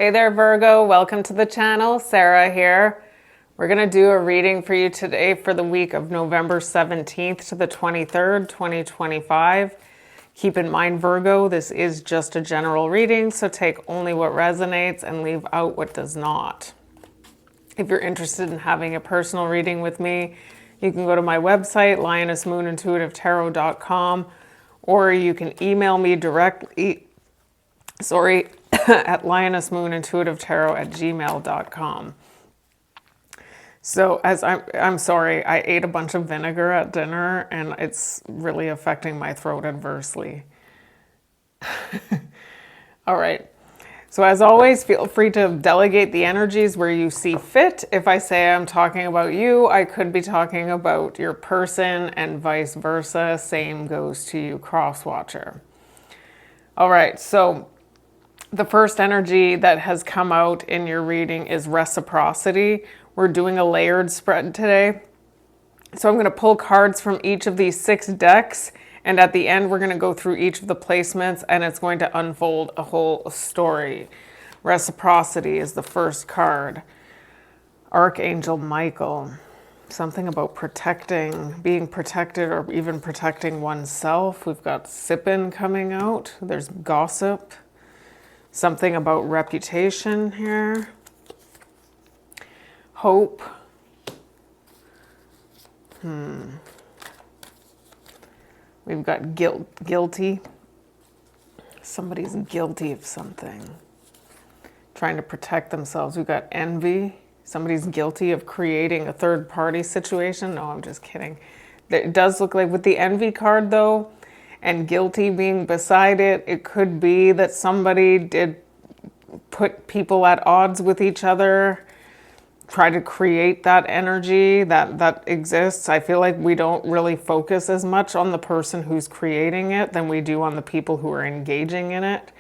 Hey there, Virgo. Welcome to the channel. Sarah here. We're going to do a reading for you today for the week of November 17th to the 23rd, 2025. Keep in mind, Virgo, this is just a general reading, so take only what resonates and leave out what does not. If you're interested in having a personal reading with me, you can go to my website, lionessmoonintuitivetarot.com, or you can email me directly, at lionessmoonintuitivetarot@gmail.com. So I'm sorry, I ate a bunch of vinegar at dinner and it's really affecting my throat adversely. All right. So as always, feel free to delegate the energies where you see fit. If I say I'm talking about you, I could be talking about your person and vice versa. Same goes to you, cross-watcher. All right, so the first energy that has come out in your reading is reciprocity. We're doing a layered spread today. So I'm going to pull cards from each of these 6 decks, and at the end we're going to go through each of the placements and it's going to unfold a whole story. Reciprocity is the first card. Archangel Michael. Something about protecting, being protected, or even protecting oneself. We've got sippin' coming out. There's gossip. Something about reputation here. Hope. We've got guilty. Somebody's guilty of something. Trying to protect themselves. We've got envy. Somebody's guilty of creating a third-party situation. No, I'm just kidding. It does look like with the envy card, though, and guilty being beside it, it could be that somebody did put people at odds with each other, try to create that energy that exists. I feel like we don't really focus as much on the person who's creating it than we do on the people who are engaging in it.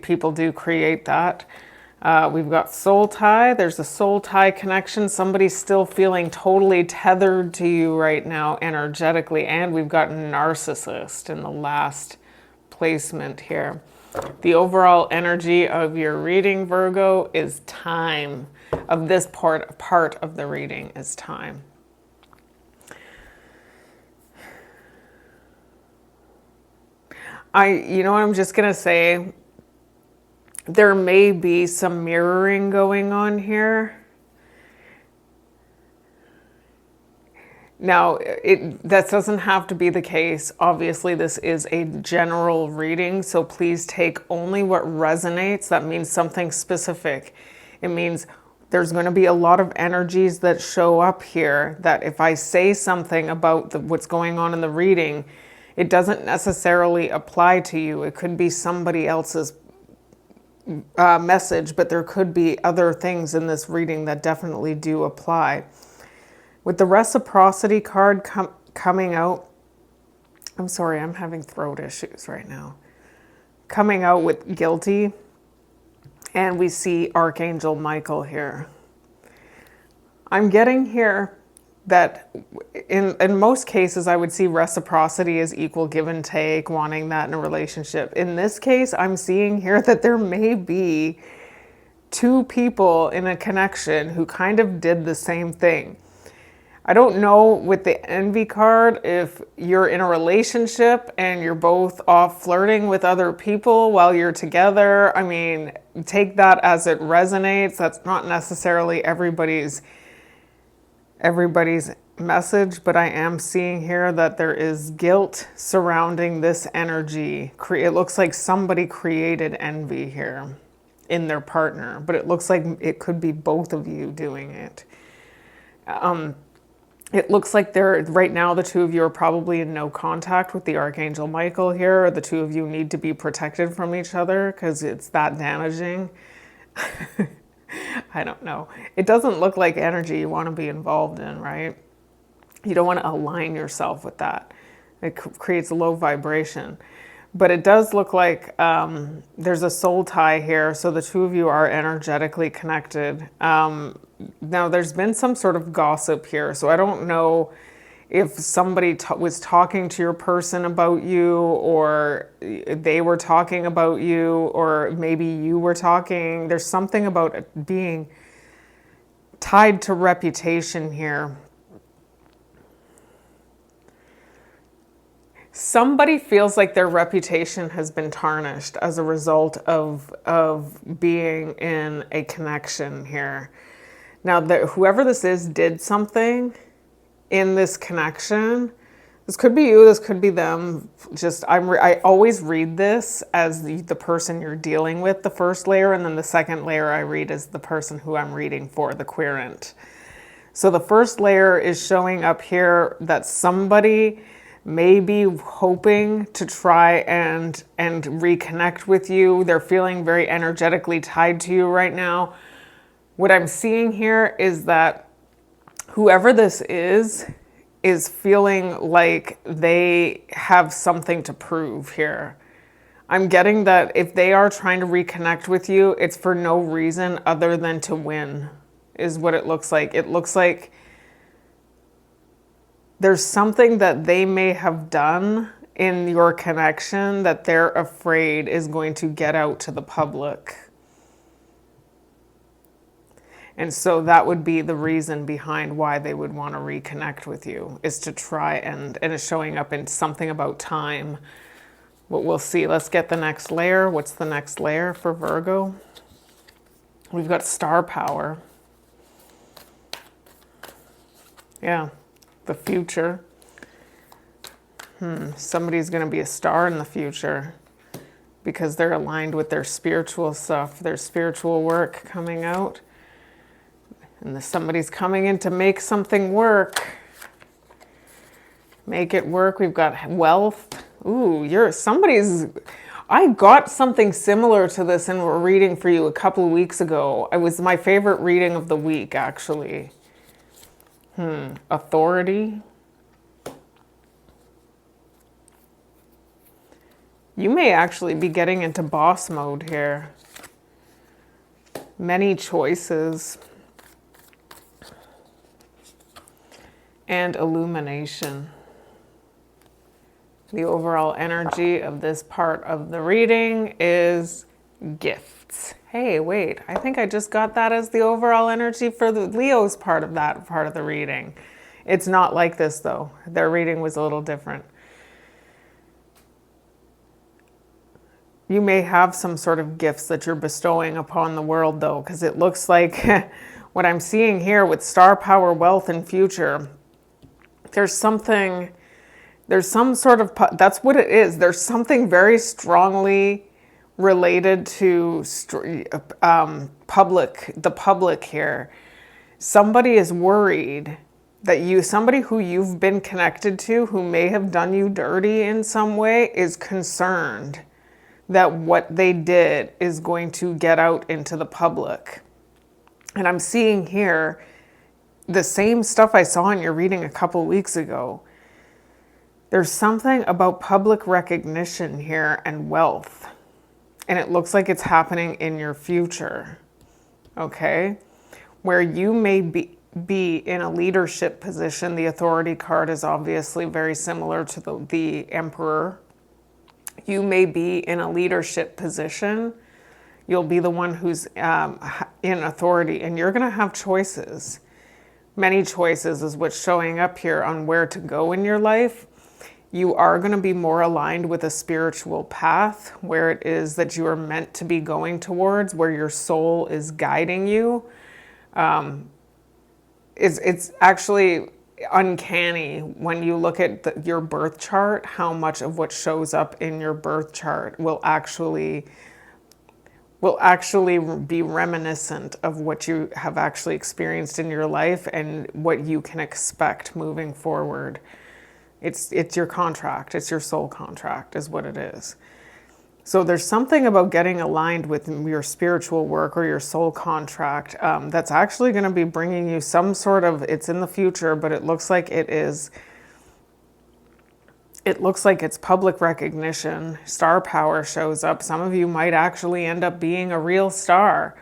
People do create that. We've got soul tie. There's a soul tie connection. Somebody's still feeling totally tethered to you right now energetically. And we've got narcissist in the last placement here. The overall energy of your reading, Virgo, is time. Of this part of the reading is time. You know what I'm just going to say? There may be some mirroring going on here. Now, that doesn't have to be the case. Obviously, this is a general reading, so please take only what resonates. That means something specific. It means there's going to be a lot of energies that show up here that if I say something about what's going on in the reading, it doesn't necessarily apply to you. It could be somebody else's message, but there could be other things in this reading that definitely do apply. With the reciprocity card coming out, I'm sorry, I'm having throat issues right now. Coming out with guilty, and we see Archangel Michael here. I'm getting here that in most cases, I would see reciprocity as equal give and take, wanting that in a relationship. In this case, I'm seeing here that there may be 2 people in a connection who kind of did the same thing. I don't know with the envy card if you're in a relationship and you're both off flirting with other people while you're together. I mean, take that as it resonates. That's not necessarily everybody's message, but I am seeing here that there is guilt surrounding this energy. It looks like somebody created envy here in their partner, but it looks like it could be both of you doing it. It looks like right now the 2 of you are probably in no contact with the Archangel Michael here, or the 2 of you need to be protected from each other because it's that damaging. I don't know. It doesn't look like energy you want to be involved in, right? You don't want to align yourself with that. It creates a low vibration. But it does look like there's a soul tie here, so the 2 of you are energetically connected. Now, there's been some sort of gossip here, so I don't know if somebody was talking to your person about you, or they were talking about you, or maybe you were talking. There's something about it being tied to reputation here. Somebody feels like their reputation has been tarnished as a result of being in a connection here. Now, whoever this is did something in this connection. This could be you, this could be them. I always read this as the person you're dealing with, the first layer, and then the second layer I read is the person who I'm reading for, the querent. So the first layer is showing up here that somebody may be hoping to try and reconnect with you. They're feeling very energetically tied to you right now. What I'm seeing here is that whoever this is feeling like they have something to prove here. I'm getting that if they are trying to reconnect with you, it's for no reason other than to win, is what it looks like. It looks like there's something that they may have done in your connection that they're afraid is going to get out to the public. And so that would be the reason behind why they would want to reconnect with you, is to try and it's showing up in something about time. What we'll see. Let's get the next layer. What's the next layer for Virgo? We've got star power. Yeah. The future. Somebody's going to be a star in the future because they're aligned with their spiritual stuff, their spiritual work coming out. And somebody's coming in to make something work. Make it work. We've got wealth. Ooh, I got something similar to this in a reading for you a couple of weeks ago. It was my favorite reading of the week, actually. Authority. You may actually be getting into boss mode here. Many choices. And illumination. The overall energy of this part of the reading is gifts. Hey, wait, I think I just got that as the overall energy for the Leo's part of that part of the reading. It's not like this, though. Their reading was a little different. You may have some sort of gifts that you're bestowing upon the world, though, because it looks like what I'm seeing here with star power, wealth, and future, there's some sort of, that's what it is. There's something very strongly related to the public here. Somebody is worried that somebody who you've been connected to, who may have done you dirty in some way, is concerned that what they did is going to get out into the public. And I'm seeing here the same stuff I saw in your reading a couple weeks ago. There's something about public recognition here and wealth. And it looks like it's happening in your future, okay? Where you may be in a leadership position. The Authority card is obviously very similar to the Emperor. You may be in a leadership position. You'll be the one who's in authority, and you're going to have choices. Many choices is what's showing up here on where to go in your life. You are going to be more aligned with a spiritual path, where it is that you are meant to be going towards, where your soul is guiding you. It's actually uncanny when you look at your birth chart, how much of what shows up in your birth chart will actually be reminiscent of what you have actually experienced in your life and what you can expect moving forward. It's your contract. It's your soul contract is what it is. So there's something about getting aligned with your spiritual work or your soul contract that's actually going to be bringing you some sort of, it's in the future, but it looks like it's public recognition. Star power shows up. Some of you might actually end up being a real star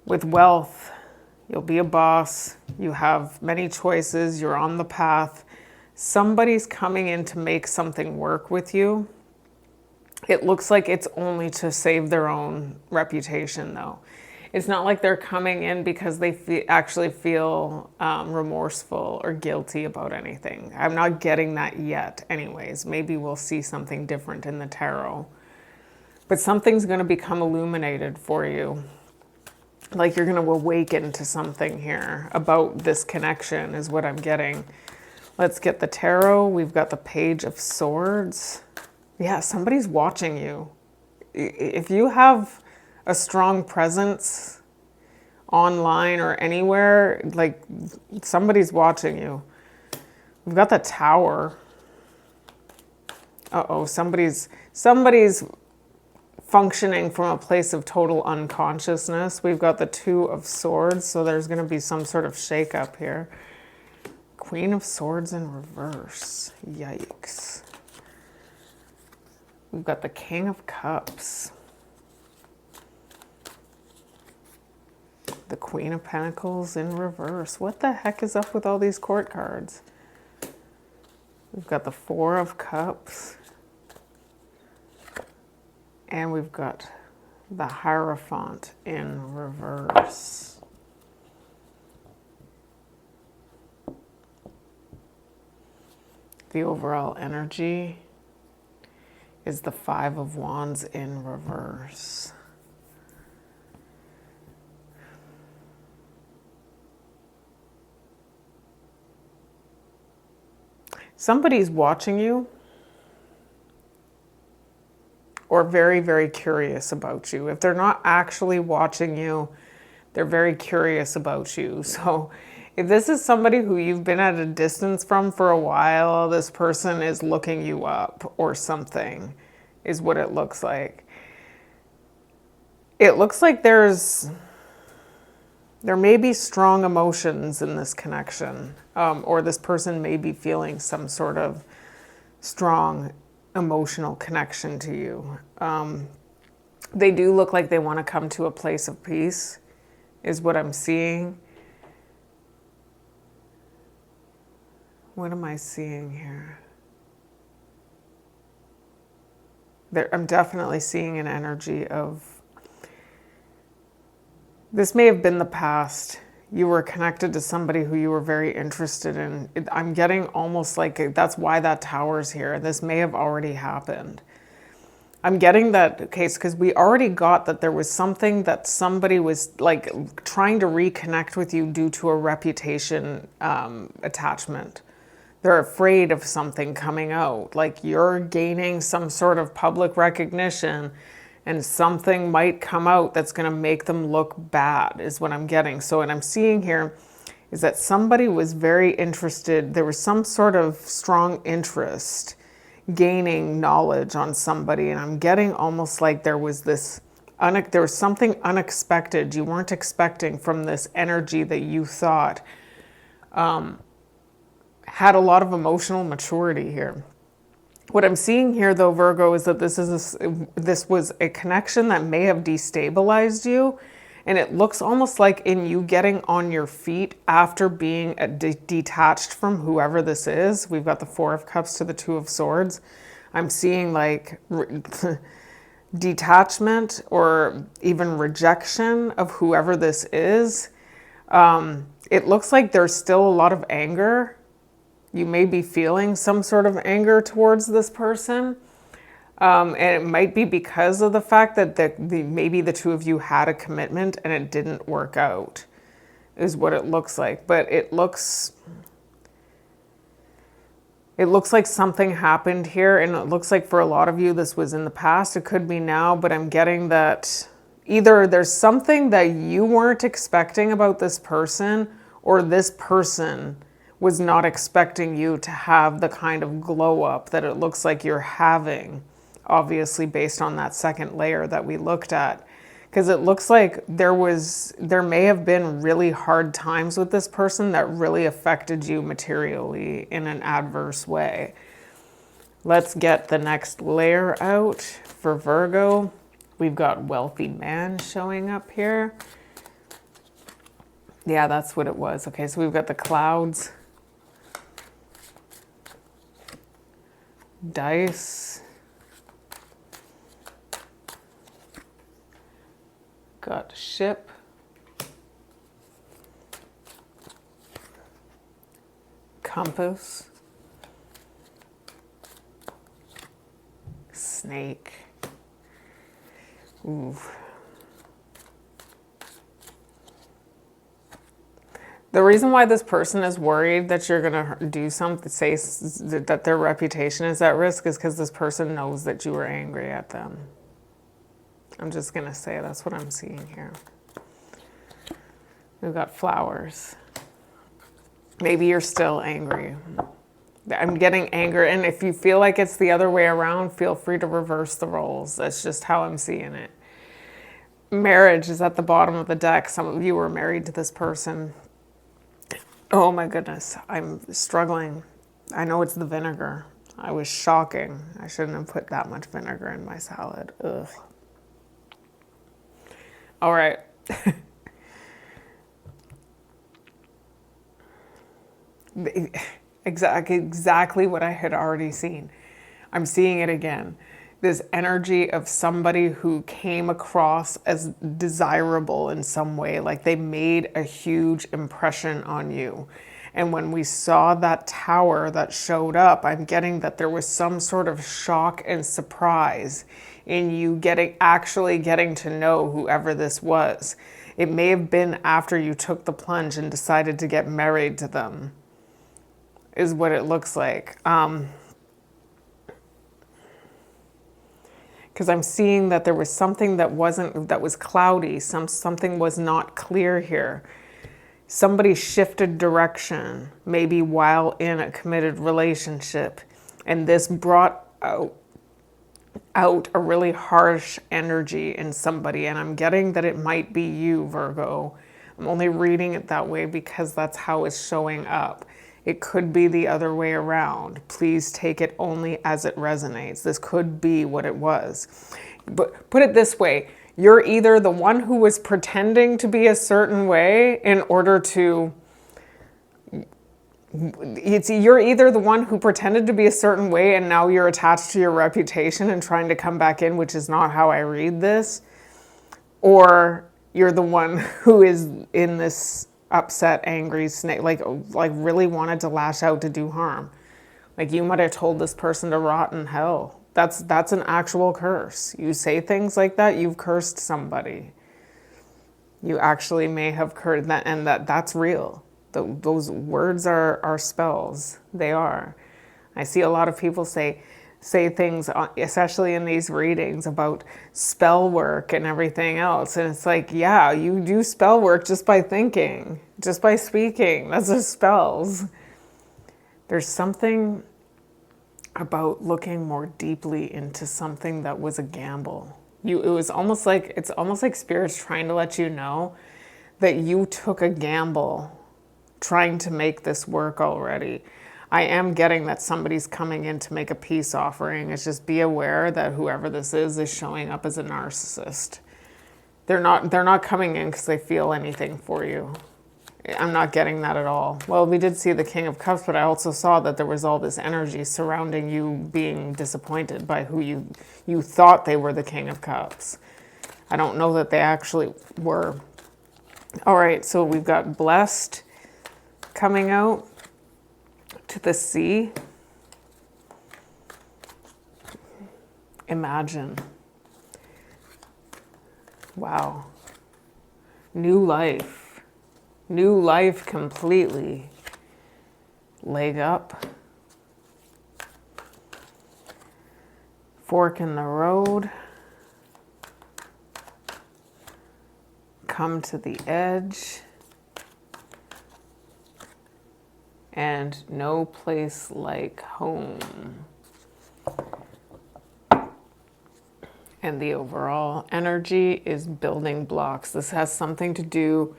with wealth. You'll be a boss. You have many choices. You're on the path. somebody's coming in to make something work with you. It looks like it's only to save their own reputation, though. It's not like they're coming in because they actually feel remorseful or guilty about anything. I'm not getting that yet anyways. Maybe we'll see something different in the tarot. But something's going to become illuminated for you. Like you're going to awaken to something here about this connection is what I'm getting. Let's get the tarot. We've got the Page of Swords. Yeah, somebody's watching you. If you have a strong presence online or anywhere, like somebody's watching you. We've got the Tower. Uh-oh, somebody's functioning from a place of total unconsciousness. We've got the Two of Swords, so there's going to be some sort of shake-up here. Queen of Swords in reverse. Yikes. We've got the King of Cups. The Queen of Pentacles in reverse. What the heck is up with all these court cards? We've got the Four of Cups. And we've got the Hierophant in reverse. The overall energy is the Five of Wands in reverse. Somebody's watching you or very, very curious about you. If they're not actually watching you, they're very curious about you. So if this is somebody who you've been at a distance from for a while, this person is looking you up or something, is what it looks like. It looks like there may be strong emotions in this connection, or this person may be feeling some sort of strong emotional connection to you. They do look like they want to come to a place of peace, is what I'm seeing. What am I seeing here? I'm definitely seeing an energy of, this may have been the past. You were connected to somebody who you were very interested in. I'm getting almost like that's why that Tower's here. This may have already happened. I'm getting that case because we already got that there was something that somebody was like trying to reconnect with you due to a reputation attachment. They're afraid of something coming out, like you're gaining some sort of public recognition and something might come out that's going to make them look bad is what I'm getting. So what I'm seeing here is that somebody was very interested. There was some sort of strong interest gaining knowledge on somebody. And I'm getting almost like there was something unexpected you weren't expecting from this energy that you thought had a lot of emotional maturity here. What I'm seeing here, though, Virgo, is that this was a connection that may have destabilized you, and it looks almost like in you getting on your feet after being detached from whoever this is. We've got the Four of Cups to the Two of Swords. I'm seeing like detachment or even rejection of whoever this is. It looks like there's still a lot of anger. You may be feeling some sort of anger towards this person. And it might be because of the fact that maybe the two of you had a commitment and it didn't work out, is what it looks like. But it looks like something happened here, and it looks like for a lot of you this was in the past. It could be now, but I'm getting that either there's something that you weren't expecting about this person, or this person was not expecting you to have the kind of glow up that it looks like you're having, obviously based on that second layer that we looked at. Because it looks like there may have been really hard times with this person that really affected you materially in an adverse way. Let's get the next layer out for Virgo. We've got Wealthy Man showing up here. Yeah, that's what it was. Okay, so we've got the Clouds. Dice. Got ship. Compass. Snake. Ooh. The reason why this person is worried that you're going to do something, say that their reputation is at risk, is because this person knows that you were angry at them. I'm just going to say that's what I'm seeing here. We've got flowers. Maybe you're still angry. I'm getting anger, and if you feel like it's the other way around, feel free to reverse the roles. That's just how I'm seeing it. Marriage is at the bottom of the deck. Some of you were married to this person. Oh my goodness, I'm struggling. I know it's the vinegar. I was shocking. I shouldn't have put that much vinegar in my salad. Ugh. All right. Exactly what I had already seen. I'm seeing it again. This energy of somebody who came across as desirable in some way, like they made a huge impression on you. And when we saw that tower that showed up, I'm getting that there was some sort of shock and surprise in you actually getting to know whoever this was. It may have been after you took the plunge and decided to get married to them, is what it looks like. Because I'm seeing that there was something that was cloudy, something was not clear here. Somebody shifted direction, maybe while in a committed relationship, and this brought out a really harsh energy in somebody, and I'm getting that it might be you, Virgo. I'm only reading it that way because that's how it's showing up. It could be the other way around. Please take it only as it resonates. This could be what it was. But put it this way, you're either the one who was pretending to be a certain way in order to... You're either the one who pretended to be a certain way and now you're attached to your reputation and trying to come back in, which is not how I read this. Or you're the one who is in this upset, angry snake, like really wanted to lash out to do harm. Like you might have told this person to rot in hell. That's an actual curse. You say things like that, you've cursed somebody. You actually may have cursed that, and that's real. Those words are spells. They are. I see a lot of people say things, especially in these readings, about spell work and everything else. And it's like, yeah, you do spell work just by thinking, just by speaking. That's just spells. There's something about looking more deeply into something that was a gamble. It's almost like Spirit's trying to let you know that you took a gamble trying to make this work already. I am getting that somebody's coming in to make a peace offering. It's just be aware that whoever this is showing up as a narcissist. They're not coming in because they feel anything for you. I'm not getting that at all. Well, we did see the King of Cups, but I also saw that there was all this energy surrounding you being disappointed by who you thought they were the King of Cups. I don't know that they actually were. All right, so we've got blessed coming out to the sea. Imagine. Wow. New life. New life completely. Leg up. Fork in the road. Come to the edge. And no place like home. And the overall energy is building blocks. This has something to do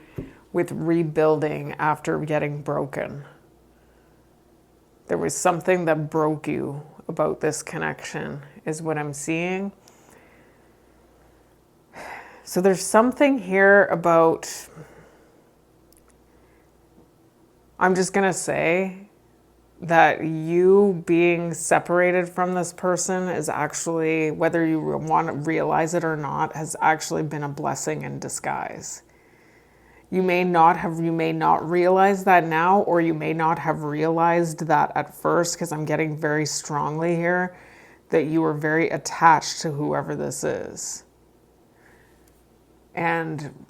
with rebuilding after getting broken. There was something that broke you about this connection, is what I'm seeing. So there's something here about, I'm just going to say, that you being separated from this person is actually, whether you want to realize it or not, has actually been a blessing in disguise. You may not realize that now, or you may not have realized that at first, because I'm getting very strongly here that you were very attached to whoever this is. And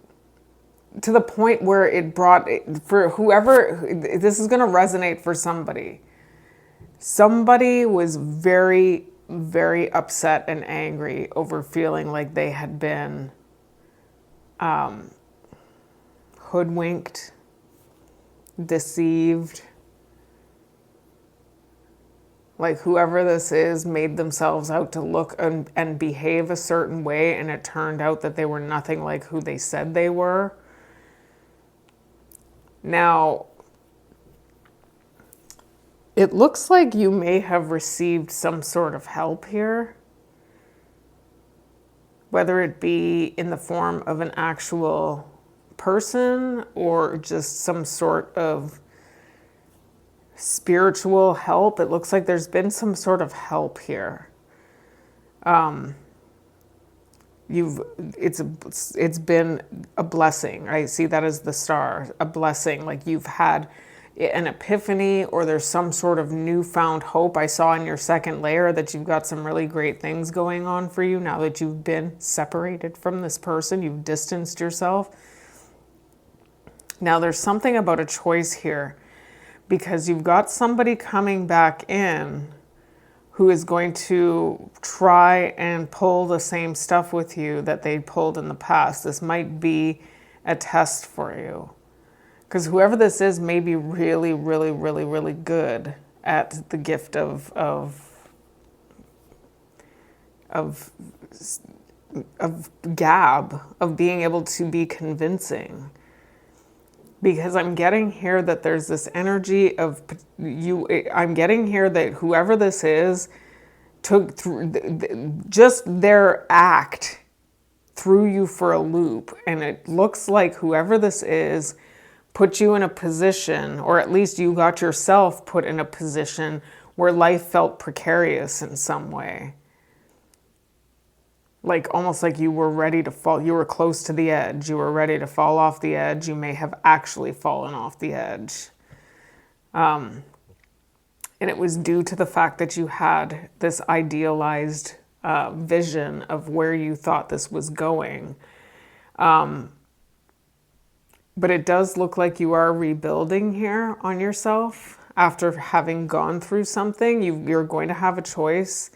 to the point where it brought, for whoever, this is going to resonate for somebody. Somebody was very, very upset and angry over feeling like they had been hoodwinked, deceived. Like whoever this is made themselves out to look and behave a certain way, and it turned out that they were nothing like who they said they were. Now, it looks like you may have received some sort of help here, whether it be in the form of an actual person or just some sort of spiritual help. It looks like there's been some sort of help here. It's been a blessing. I see that as the star, a blessing. Like you've had an epiphany, or there's some sort of newfound hope. I saw in your second layer that you've got some really great things going on for you now that you've been separated from this person. You've distanced yourself. Now there's something about a choice here, because you've got somebody coming back in who is going to try and pull the same stuff with you that they pulled in the past. This might be a test for you, because whoever this is may be really, really, really, really good at the gift of gab, of being able to be convincing. Because I'm getting here that there's this energy of you. I'm getting here that whoever this is took just their act threw you for a loop. And it looks like whoever this is put you in a position, or at least you got yourself put in a position where life felt precarious in some way. Like almost like you were ready to fall. You were close to the edge. You were ready to fall off the edge. You may have actually fallen off the edge. And it was due to the fact that you had this idealized vision of where you thought this was going. But it does look like you are rebuilding here on yourself after having gone through something. You're going to have a choice.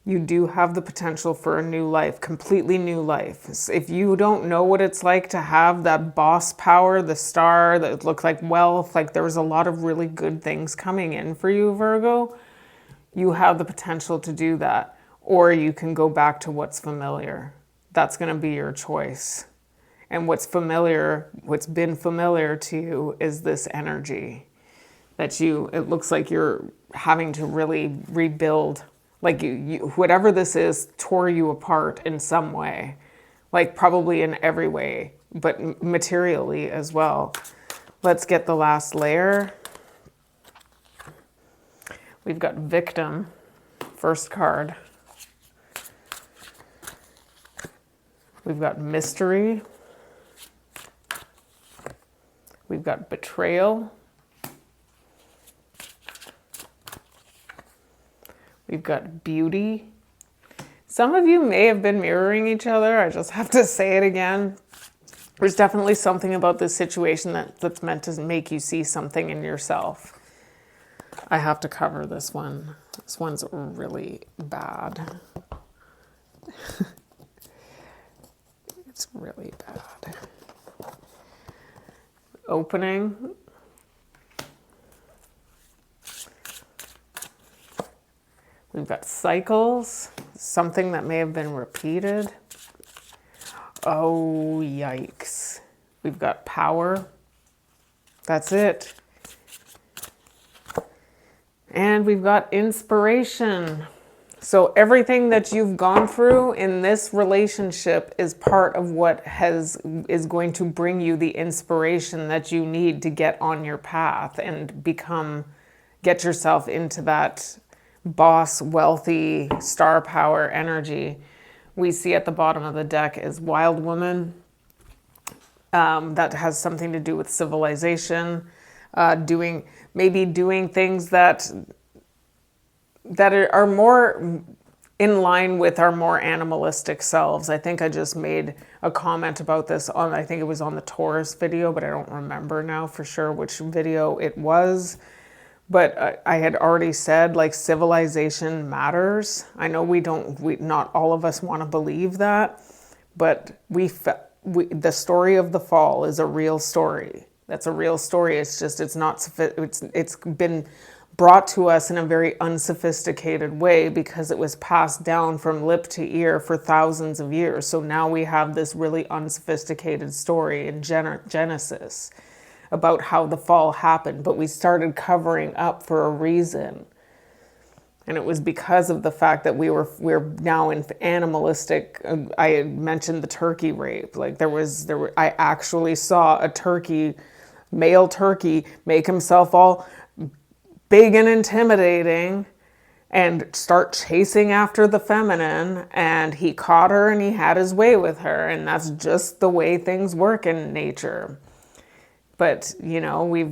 You do have the potential for a new life, completely new life. If you don't know what it's like to have that boss power, the star that looked like wealth, like there was a lot of really good things coming in for you, Virgo, you have the potential to do that. Or you can go back to what's familiar. That's going to be your choice. And what's familiar, what's been familiar to you is this energy that it looks like you're having to really rebuild. Like you, whatever this is, tore you apart in some way, like probably in every way, but materially as well. Let's get the last layer. We've got victim, first card. We've got mystery. We've got betrayal. We've got beauty. Some of you may have been mirroring each other. I just have to say it again. There's definitely something about this situation that's meant to make you see something in yourself. I have to cover this one. This one's really bad. It's really bad. Opening. We've got cycles, something that may have been repeated. Oh, yikes. We've got power. That's it. And we've got inspiration. So everything that you've gone through in this relationship is part of what is going to bring you the inspiration that you need to get on your path and get yourself into that boss, wealthy, star power energy. We see at the bottom of the deck is Wild Woman. That has something to do with civilization, doing things that are more in line with our more animalistic selves. I think I just made a comment about this on, I think it was on the Taurus video, but I don't remember now for sure which video it was. But I had already said, like, civilization matters. I know not all of us want to believe that, but the story of the fall is a real story. That's a real story. It's just, it's been brought to us in a very unsophisticated way because it was passed down from lip to ear for thousands of years. So now we have this really unsophisticated story in Genesis about how the fall happened, but we started covering up for a reason. And it was because of the fact that we're now in animalistic. I had mentioned the turkey rape. Like I actually saw a male turkey, make himself all big and intimidating and start chasing after the feminine. And he caught her and he had his way with her. And that's just the way things work in nature. But, you know, we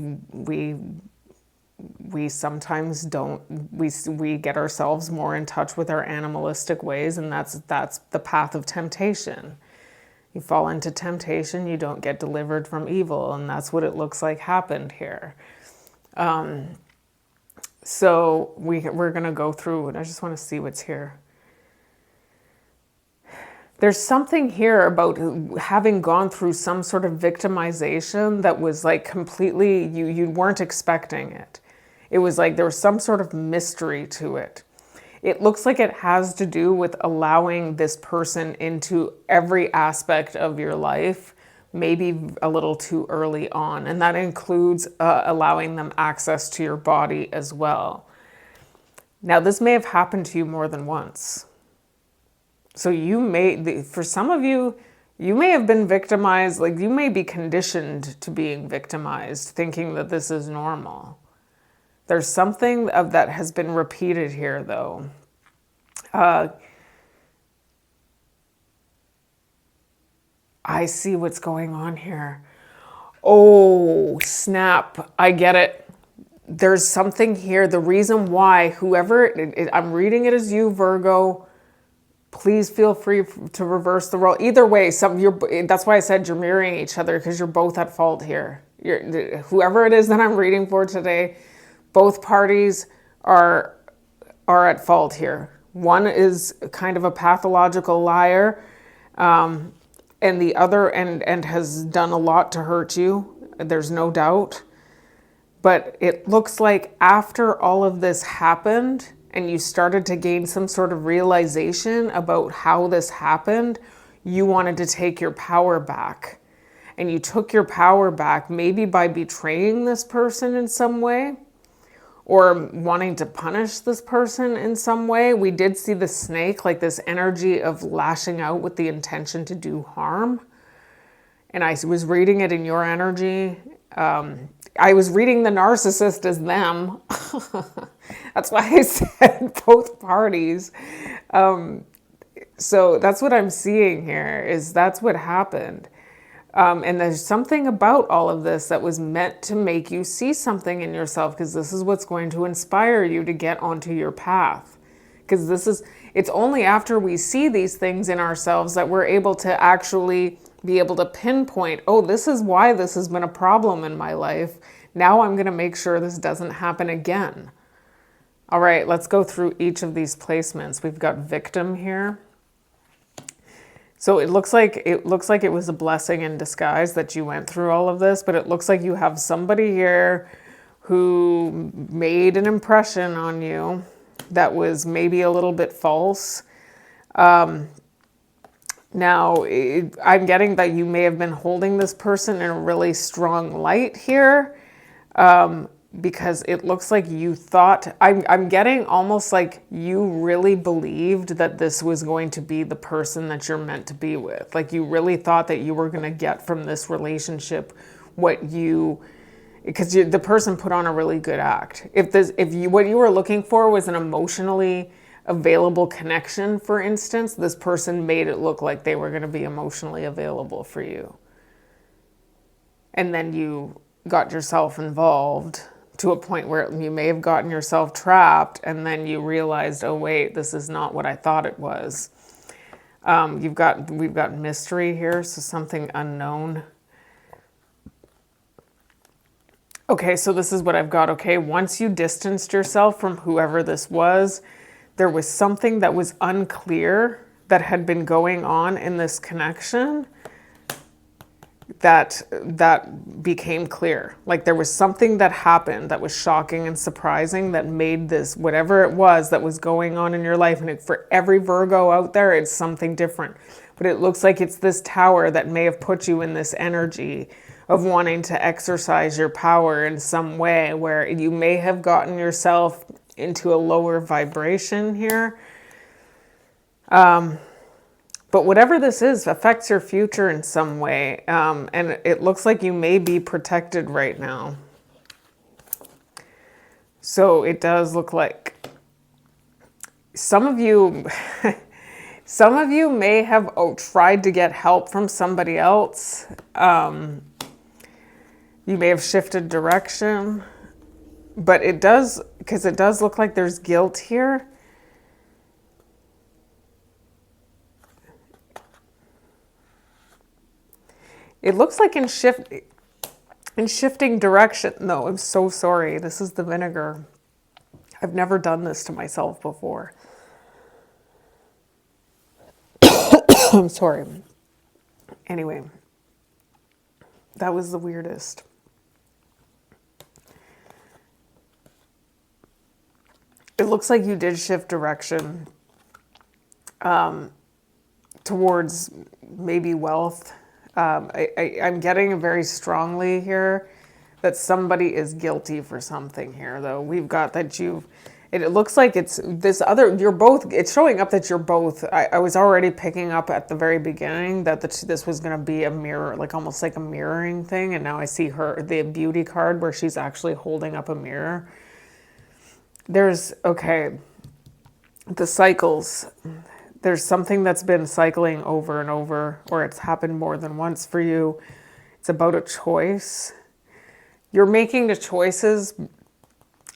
sometimes don't, we get ourselves more in touch with our animalistic ways, and that's the path of temptation. You fall into temptation, you don't get delivered from evil, and that's what it looks like happened here. So we're going to go through, and I just want to see what's here. There's something here about having gone through some sort of victimization that was like completely, you weren't expecting it. It was like there was some sort of mystery to it. It looks like it has to do with allowing this person into every aspect of your life, maybe a little too early on. And that includes allowing them access to your body as well. Now, this may have happened to you more than once. So for some of you, you may have been victimized, like you may be conditioned to being victimized, thinking that this is normal. There's something of that has been repeated here, though. I see what's going on here. Oh, snap. I get it. There's something here. The reason why I'm reading it as you, Virgo. Please feel free to reverse the role. Either way, that's why I said you're mirroring each other, because you're both at fault here. Whoever it is that I'm reading for today, both parties are at fault here. One is kind of a pathological liar, and the other and has done a lot to hurt you. There's no doubt. But it looks like after all of this happened, and you started to gain some sort of realization about how this happened, you wanted to take your power back. And you took your power back maybe by betraying this person in some way, or wanting to punish this person in some way. We did see the snake, like this energy of lashing out with the intention to do harm. And I was reading it in your energy. I was reading the narcissist as them. That's why I said both parties. So that's what I'm seeing here, is that's what happened. And there's something about all of this that was meant to make you see something in yourself, because this is what's going to inspire you to get onto your path. Because it's only after we see these things in ourselves that we're able to actually be able to pinpoint, oh, this is why this has been a problem in my life. Now I'm going to make sure this doesn't happen again. All right, let's go through each of these placements. We've got victim here. So it looks like it was a blessing in disguise that you went through all of this, but it looks like you have somebody here who made an impression on you that was maybe a little bit false. Now, I'm getting that you may have been holding this person in a really strong light here, because it looks like you thought, I'm getting almost like you really believed that this was going to be the person that you're meant to be with. Like you really thought that you were going to get from this relationship what you because the person put on a really good act. If what you were looking for was an emotionally available connection, for instance, this person made it look like they were going to be emotionally available for you. And then you got yourself involved to a point where you may have gotten yourself trapped, and then you realized, oh wait, this is not what I thought it was. We've got mystery here, so something unknown. Okay, so this is what I've got. Okay, once you distanced yourself from whoever this was, there was something that was unclear that had been going on in this connection that became clear. Like there was something that happened that was shocking and surprising that made this, whatever it was that was going on in your life, and for every Virgo out there, it's something different. But it looks like it's this tower that may have put you in this energy of wanting to exercise your power in some way, where you may have gotten yourself into a lower vibration here. But whatever this is affects your future in some way. And it looks like you may be protected right now. So it does look like some of you, some of you may have tried to get help from somebody else. You may have shifted direction, but it does, because it does look like there's guilt here. It looks like in shifting direction. No, I'm so sorry. This is the vinegar. I've never done this to myself before. I'm sorry. Anyway, that was the weirdest. It looks like you did shift direction towards maybe wealth. I'm getting very strongly here that somebody is guilty for something here, though. We've got that it looks like it's this other, you're both, it's showing up that you're both, I was already picking up at the very beginning that this was going to be a mirror, like almost like a mirroring thing. And now I see the beauty card where she's actually holding up a mirror. Okay, the cycles. There's something that's been cycling over and over, or it's happened more than once for you. It's about a choice. You're making the choices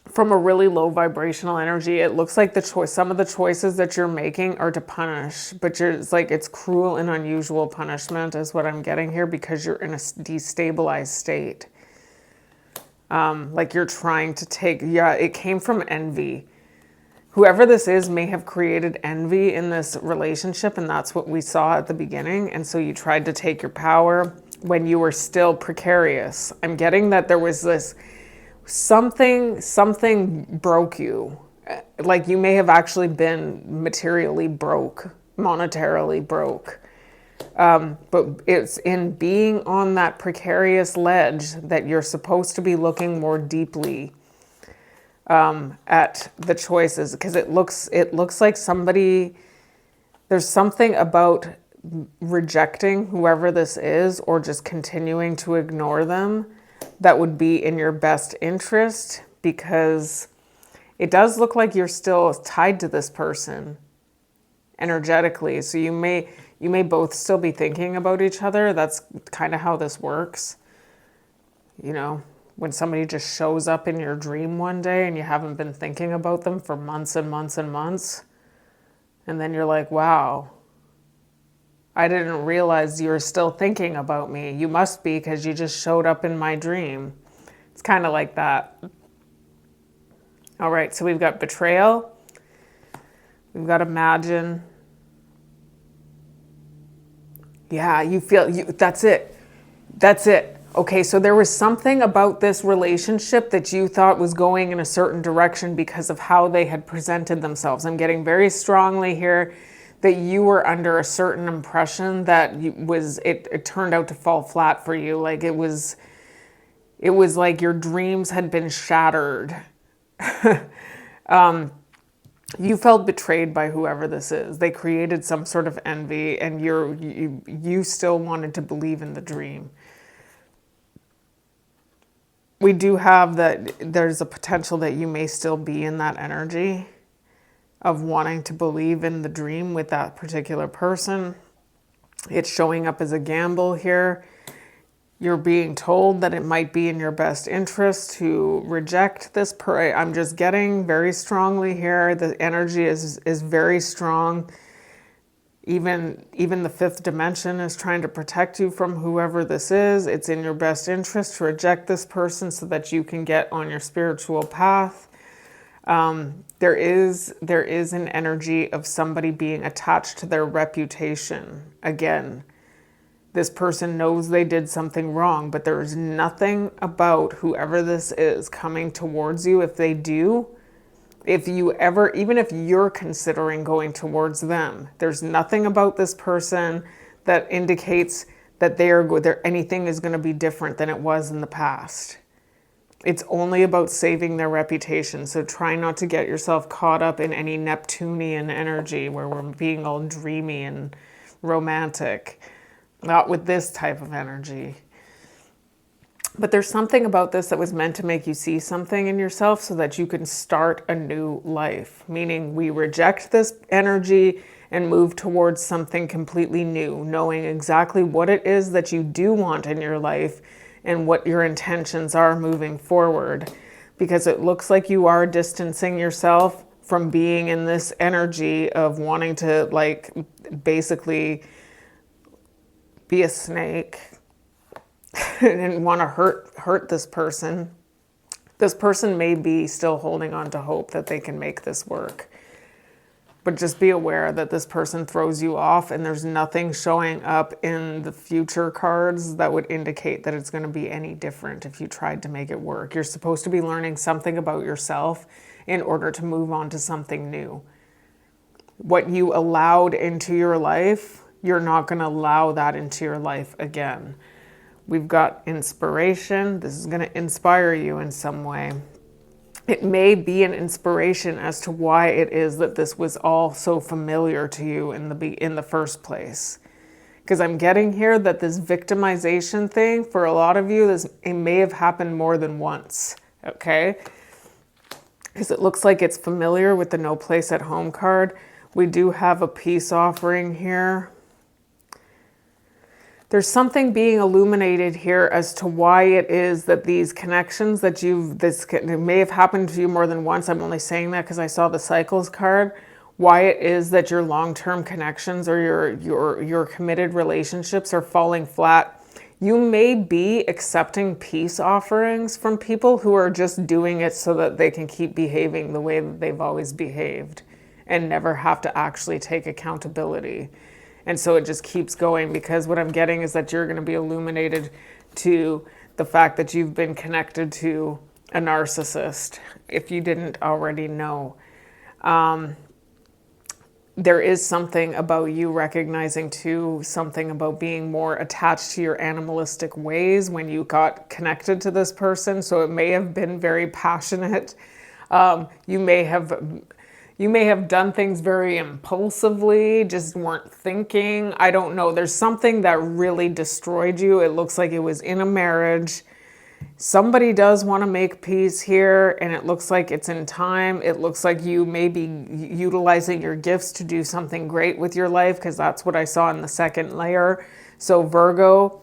from a really low vibrational energy. It looks like some of the choices that you're making are to punish, but it's cruel and unusual punishment is what I'm getting here, because you're in a destabilized state. Like you're trying to it came from envy. Whoever this is may have created envy in this relationship, and that's what we saw at the beginning. And so you tried to take your power when you were still precarious. I'm getting that there was this something broke you. Like you may have actually been materially broke, monetarily broke. But it's in being on that precarious ledge that you're supposed to be looking more deeply at the choices, because it looks like there's something about rejecting whoever this is, or just continuing to ignore them, that would be in your best interest, because it does look like you're still tied to this person energetically. So you may both still be thinking about each other. That's kind of how this works. You know, when somebody just shows up in your dream one day and you haven't been thinking about them for months and months and months. And then you're like, wow, I didn't realize you were still thinking about me. You must be, because you just showed up in my dream. It's kind of like that. All right, so we've got betrayal. We've got imagine. Yeah, that's it. That's it. Okay, so there was something about this relationship that you thought was going in a certain direction because of how they had presented themselves. I'm getting very strongly here that you were under a certain impression that it turned out to fall flat for you. Like it was like your dreams had been shattered. You felt betrayed by whoever this is. They created some sort of envy, and you still wanted to believe in the dream. we do have that there's a potential that you may still be in that energy of wanting to believe in the dream with that particular person. It's showing up as a gamble here. You're being told that it might be in your best interest to reject this. I'm just getting very strongly here. The energy is very strong. Even the fifth dimension is trying to protect you from whoever this is. It's in your best interest to reject this person so that you can get on your spiritual path. There is an energy of somebody being attached to their reputation. Again, this person knows they did something wrong, but there is nothing about whoever this is coming towards you. If they do, even if you're considering going towards them, there's nothing about this person that indicates that anything is going to be different than it was in the past. It's only about saving their reputation. So try not to get yourself caught up in any Neptunian energy where we're being all dreamy and romantic. Not with this type of energy. But there's something about this that was meant to make you see something in yourself so that you can start a new life. Meaning we reject this energy and move towards something completely new, knowing exactly what it is that you do want in your life and what your intentions are moving forward. Because it looks like you are distancing yourself from being in this energy of wanting to basically be a snake and want to hurt this person. This person may be still holding on to hope that they can make this work. But just be aware that this person throws you off and there's nothing showing up in the future cards that would indicate that it's going to be any different if you tried to make it work. You're supposed to be learning something about yourself in order to move on to something new. What you allowed into your life, you're not going to allow that into your life again. We've got inspiration. This is going to inspire you in some way. It may be an inspiration as to why it is that this was all so familiar to you in the first place. Because I'm getting here that this victimization thing, for a lot of you, it may have happened more than once, okay? Because it looks like it's familiar with the no place at home card. We do have a peace offering here. There's something being illuminated here as to why it is that these connections that it may have happened to you more than once. I'm only saying that because I saw the cycles card. Why it is that your long-term connections or your committed relationships are falling flat. You may be accepting peace offerings from people who are just doing it so that they can keep behaving the way that they've always behaved and never have to actually take accountability. And so it just keeps going, because what I'm getting is that you're going to be illuminated to the fact that you've been connected to a narcissist, if you didn't already know. There is something about you recognizing too, something about being more attached to your animalistic ways when you got connected to this person. So it may have been very passionate. You may have done things very impulsively, just weren't thinking. I don't know. There's something that really destroyed you. It looks like it was in a marriage. Somebody does want to make peace here, and it looks like it's in time. It looks like you may be utilizing your gifts to do something great with your life, because that's what I saw in the second layer. So Virgo,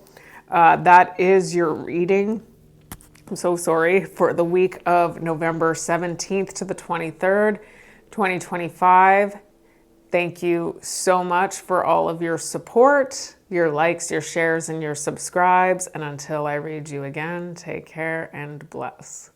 that is your reading. I'm so sorry, for the week of November 17th to the 23rd. 2025. Thank you so much for all of your support, your likes, your shares, and your subscribes. And until I read you again, take care and bless.